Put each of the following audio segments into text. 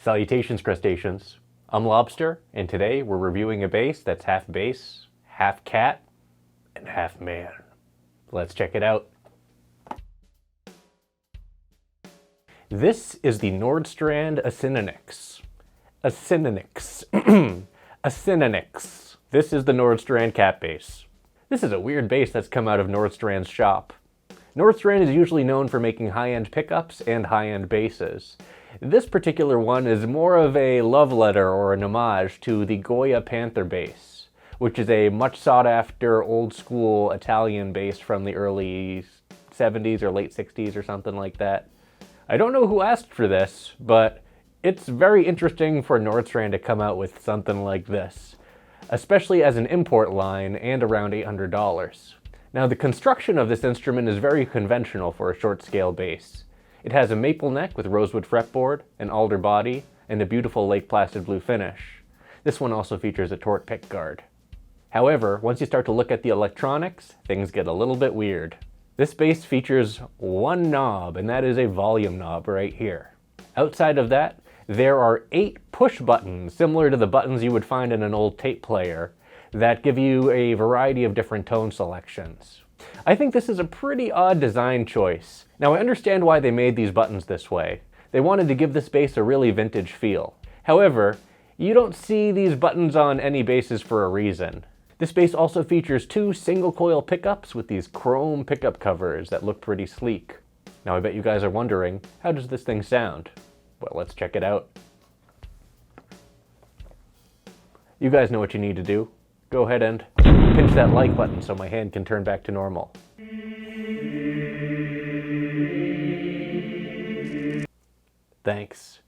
Salutations, crustaceans. I'm Lobster, and today we're reviewing a bass that's half bass, half cat, and half man. Let's check it out. This is the Nordstrand Acinonyx. Acinonyx. This is the Nordstrand cat bass. This is a weird bass that's come out of Nordstrand's shop. Nordstrand is usually known for making high-end pickups and high-end basses. This particular one is more of a love letter or an homage to the Goya Panther bass, which is a much sought-after old-school Italian bass from the early 70s or late 60s or something like that. I don't know who asked for this, but it's very interesting for Nordstrand to come out with something like this, especially as an import line and around $800. Now, the construction of this instrument is very conventional for a short-scale bass. It has a maple neck with rosewood fretboard, an alder body, and a beautiful Lake Placid blue finish. This one also features a torque pickguard. However, once you start to look at the electronics, things get a little bit weird. This bass features one knob, and that is a volume knob right here. Outside of that, there are 8 push buttons, similar to the buttons you would find in an old tape player, that give you a variety of different tone selections. I think this is a pretty odd design choice. Now, I understand why they made these buttons this way. They wanted to give this bass a really vintage feel. However, you don't see these buttons on any basses for a reason. This bass also features 2 single coil pickups with these chrome pickup covers that look pretty sleek. Now, I bet you guys are wondering, how does this thing sound? Well, let's check it out. You guys know what you need to do. Go ahead and pinch that like button so my hand can turn back to normal. Thanks.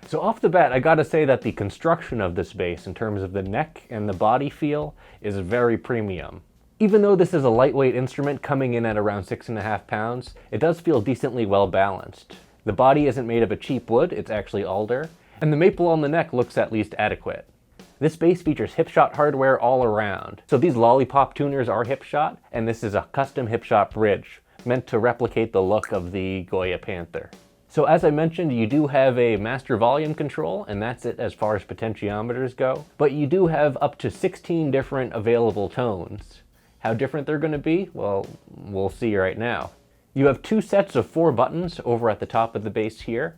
So off the bat, I gotta say that the construction of this bass in terms of the neck and the body feel is very premium. Even though this is a lightweight instrument coming in at around 6.5 pounds, it does feel decently well balanced. The body isn't made of a cheap wood, it's actually alder, and the maple on the neck looks at least adequate. This bass features Hipshot hardware all around. So these lollipop tuners are Hipshot, and this is a custom Hipshot bridge, meant to replicate the look of the Goya Panther. So as I mentioned, you do have a master volume control, and that's it as far as potentiometers go. But you do have up to 16 different available tones. How different they're going to be? Well, we'll see right now. You have 2 sets of 4 buttons over at the top of the bass here.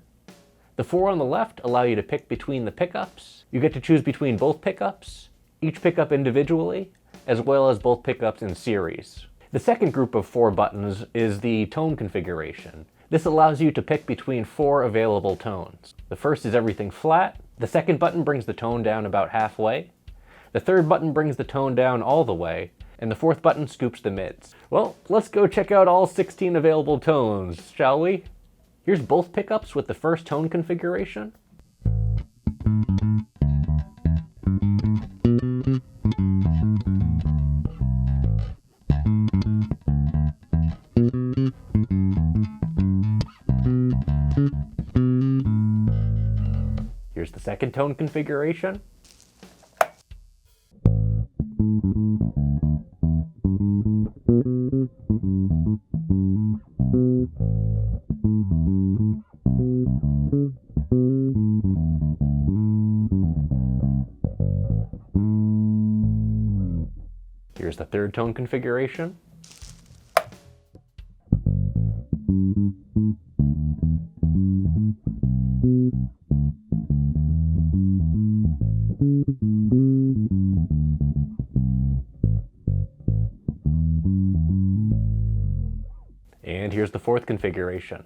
The 4 on the left allow you to pick between the pickups. You get to choose between both pickups, each pickup individually, as well as both pickups in series. The second group of 4 buttons is the tone configuration. This allows you to pick between 4 available tones. The first is everything flat, the second button brings the tone down about halfway, the third button brings the tone down all the way, and the fourth button scoops the mids. Well, let's go check out all 16 available tones, shall we? Here's both pickups with the first tone configuration. Here's the second tone configuration. Here's the third tone configuration. And here's the fourth configuration.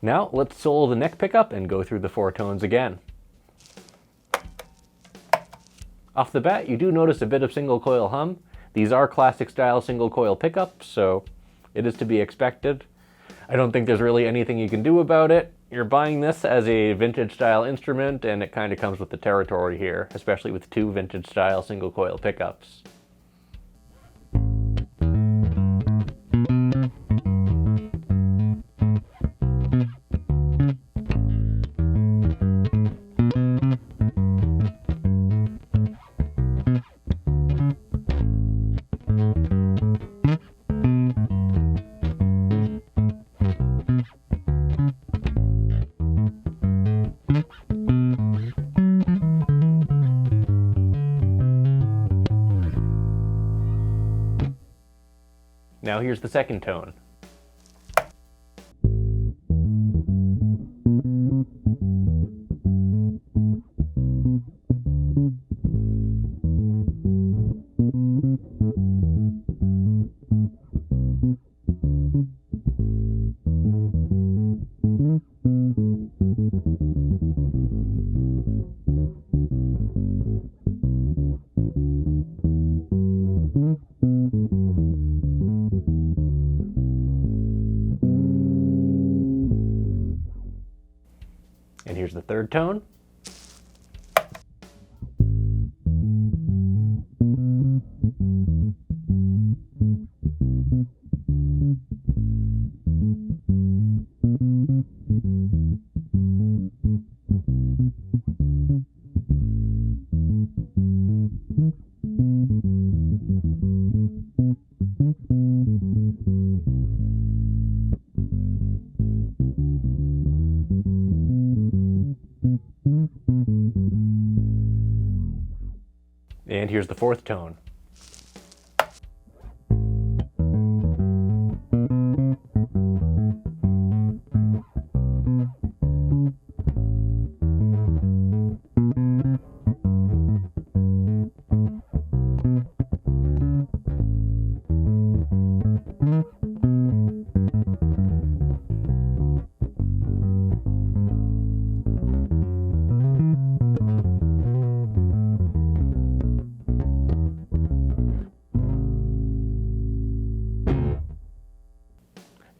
Now let's solo the neck pickup and go through the four tones again. Off the bat, you do notice a bit of single coil hum. These are classic style single coil pickups, so it is to be expected. I don't think there's really anything you can do about it. You're buying this as a vintage style instrument, and it kind of comes with the territory here, especially with two vintage style single coil pickups. Now here's the second tone. And here's the third tone. And here's the fourth tone.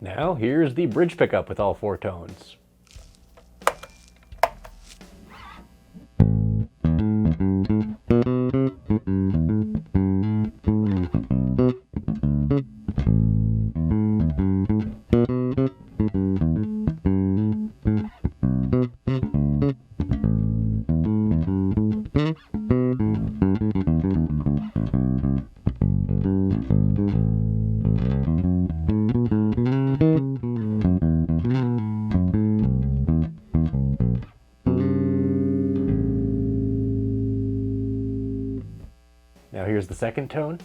Now here's the bridge pickup with all four tones. Now here's the second tone.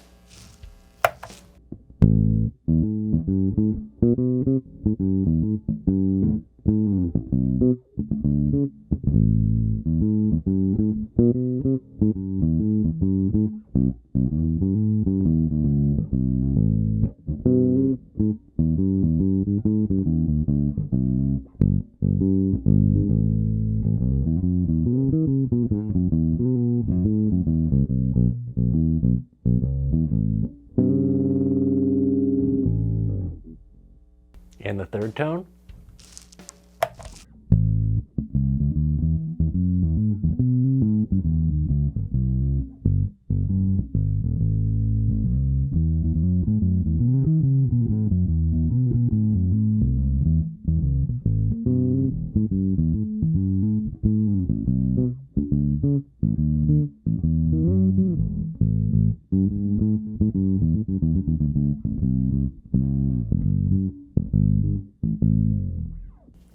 And the third tone.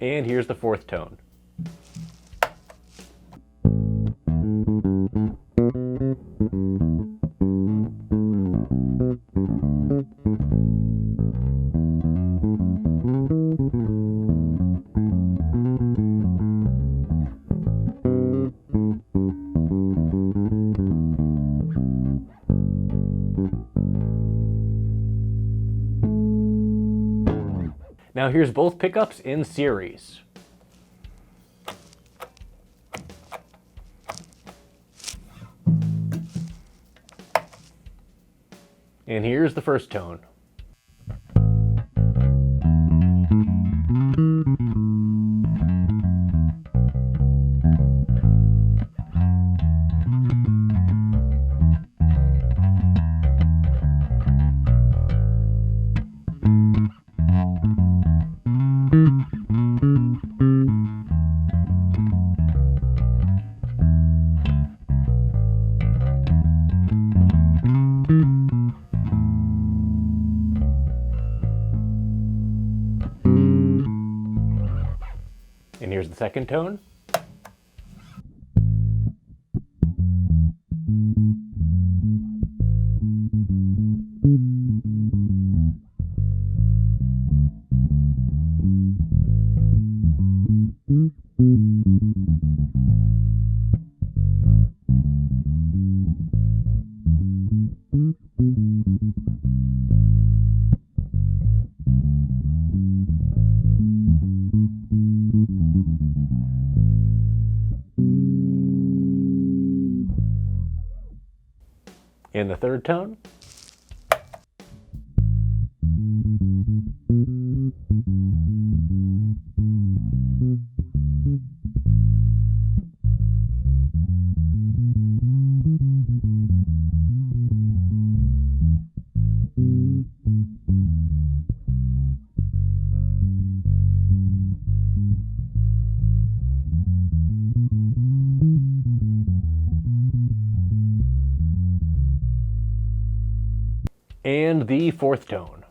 And here's the fourth tone. Now here's both pickups in series. And here's the first tone. And here's the second tone. And the third tone. And the fourth tone.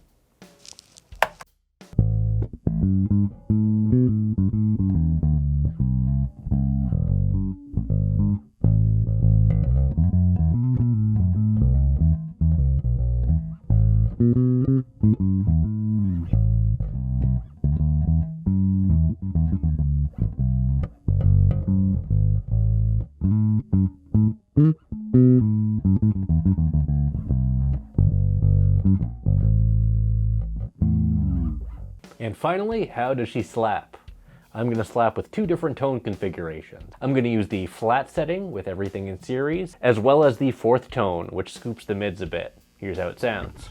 And finally, how does she slap? I'm going to slap with two different tone configurations. I'm going to use the flat setting with everything in series, as well as the fourth tone, which scoops the mids a bit. Here's how it sounds.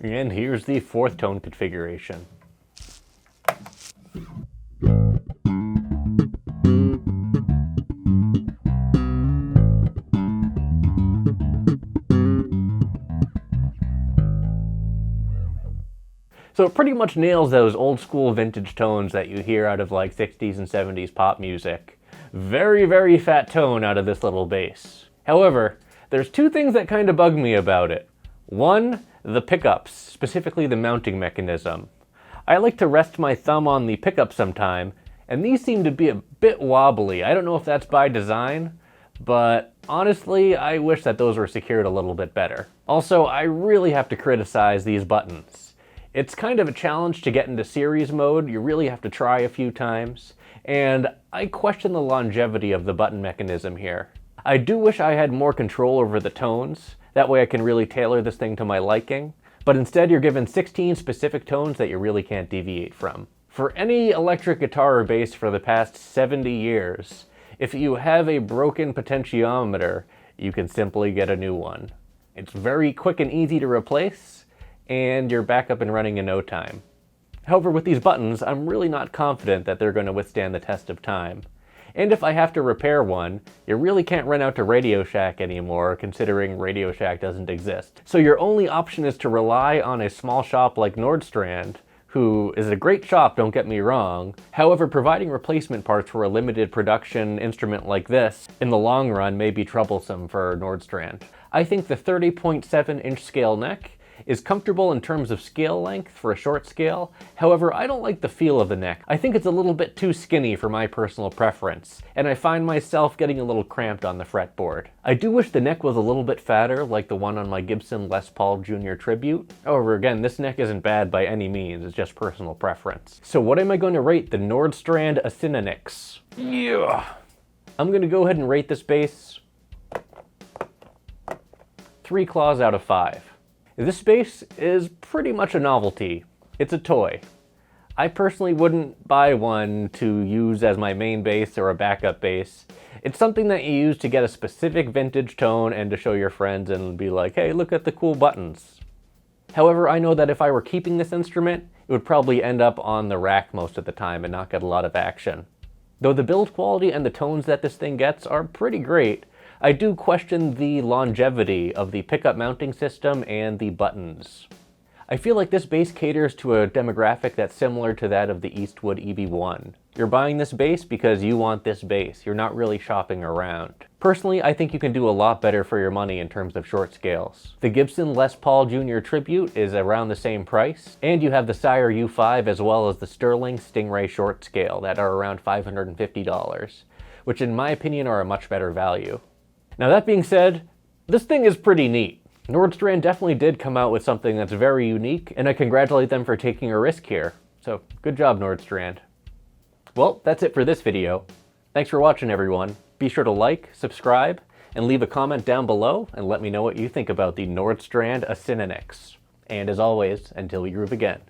And here's the fourth tone configuration. So it pretty much nails those old school vintage tones that you hear out of like 60s and 70s pop music. Very, very fat tone out of this little bass. However, there's two things that kind of bug me about it. One, the pickups, specifically the mounting mechanism. I like to rest my thumb on the pickup sometime, and these seem to be a bit wobbly. I don't know if that's by design, but honestly, I wish that those were secured a little bit better. Also, I really have to criticize these buttons. It's kind of a challenge to get into series mode. You really have to try a few times, and I question the longevity of the button mechanism here. I do wish I had more control over the tones. That way I can really tailor this thing to my liking. But instead you're given 16 specific tones that you really can't deviate from. For any electric guitar or bass for the past 70 years, if you have a broken potentiometer, you can simply get a new one. It's very quick and easy to replace, and you're back up and running in no time. However, with these buttons, I'm really not confident that they're going to withstand the test of time. And if I have to repair one, you really can't rent out to Radio Shack anymore, considering Radio Shack doesn't exist. So your only option is to rely on a small shop like Nordstrand, who is a great shop, don't get me wrong. However, providing replacement parts for a limited production instrument like this, in the long run, may be troublesome for Nordstrand. I think the 30.7-inch scale neck is comfortable in terms of scale length for a short scale. However, I don't like the feel of the neck. I think it's a little bit too skinny for my personal preference, and I find myself getting a little cramped on the fretboard. I do wish the neck was a little bit fatter, like the one on my Gibson Les Paul Jr. Tribute. However, again, this neck isn't bad by any means, it's just personal preference. So what am I going to rate the Nordstrand Acinonyx? Yeah! I'm going to go ahead and rate this bass 3 claws out of 5. This bass is pretty much a novelty. It's a toy. I personally wouldn't buy one to use as my main bass or a backup bass. It's something that you use to get a specific vintage tone and to show your friends and be like, hey, look at the cool buttons. However, I know that if I were keeping this instrument, it would probably end up on the rack most of the time and not get a lot of action. Though the build quality and the tones that this thing gets are pretty great, I do question the longevity of the pickup mounting system and the buttons. I feel like this bass caters to a demographic that's similar to that of the Eastwood EV1. You're buying this bass because you want this bass. You're not really shopping around. Personally, I think you can do a lot better for your money in terms of short scales. The Gibson Les Paul Jr. Tribute is around the same price, and you have the Sire U5 as well as the Sterling Stingray short scale that are around $550, which in my opinion are a much better value. Now that being said, this thing is pretty neat. Nordstrand definitely did come out with something that's very unique, and I congratulate them for taking a risk here. So, good job, Nordstrand. Well, that's it for this video. Thanks for watching, everyone. Be sure to like, subscribe, and leave a comment down below, and let me know what you think about the Nordstrand Acinonyx. And as always, until we groove again,